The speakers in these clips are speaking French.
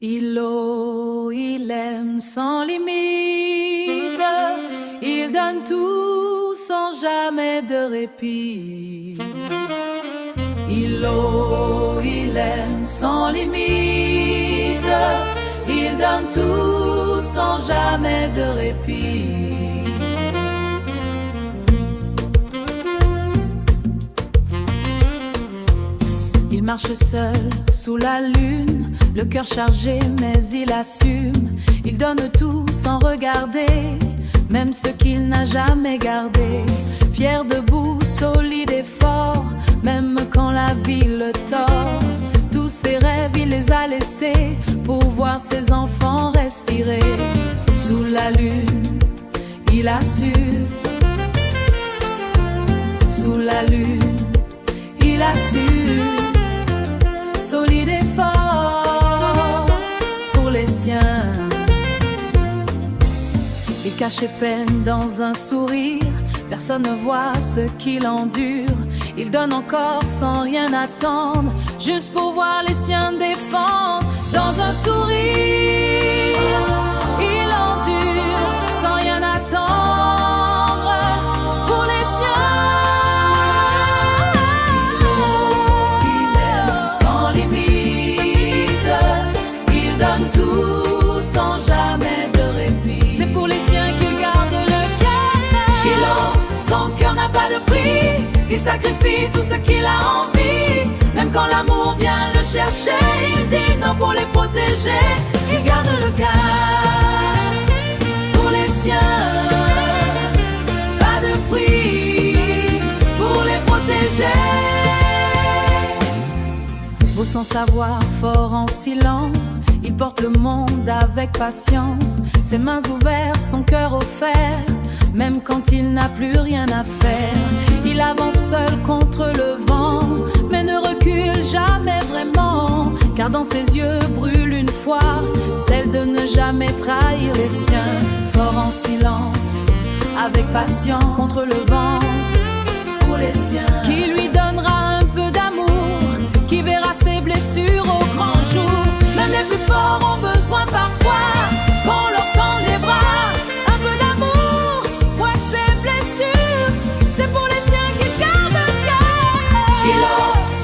Il aime sans limite, il donne tout sans jamais de répit. Il aime sans limite, il donne tout sans jamais de répit. Il marche seul sous la lune, le cœur chargé mais il assume. Il donne tout sans regarder, même ce qu'il n'a jamais gardé. Fier, debout, solide et fort, même quand la vie le tord. Tous ses rêves il les a laissés pour voir ses enfants respirer. Sous la lune, il assume. Sous la lune, il assume. Solide et fort pour les siens. Il cache ses peines dans un sourire, personne ne voit ce qu'il endure. Il donne encore sans rien attendre, juste pour voir les siens défendre. Dans un sourire, il endure sans rien attendre pour les siens. Il aime sans limite, il donne tout sans jamais de répit. C'est pour les siens qu'il garde le cœur. Son cœur n'a pas de prix, il sacrifie tout ce qu'il a envie. Même quand l'amour vient le chercher, il dit non pour les protéger. Il garde le cap pour les siens. Pas de prix pour les protéger. Beau sans savoir, fort en silence, il porte le monde avec patience. Ses mains ouvertes, son cœur offert, même quand il n'a plus rien à faire. Il avance seul contre le vent, mais ne recule jamais vraiment. Car dans ses yeux brûle une foi, celle de ne jamais trahir les siens. Fort en silence, avec patience, contre le vent, pour les siens. Qui lui donnera un peu d'amour, qui verra ses blessures au grand jour. Même les plus forts ont besoin parfois qu'on leur tende les bras. Un peu d'amour, voit ses blessures. C'est pour les siens qu'il garde le cœur.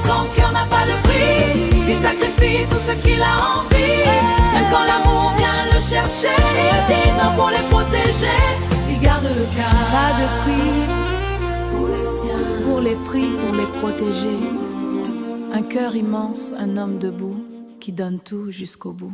Son cœur n'a pas de prix, il sacrifie tout ce qu'il a envie. Même quand l'amour vient le chercher, il dit non pour les protéger. Il garde le cœur. Pas de prix pour les siens, pour les prix, pour les protéger. Un cœur immense, un homme debout qui donne tout jusqu'au bout.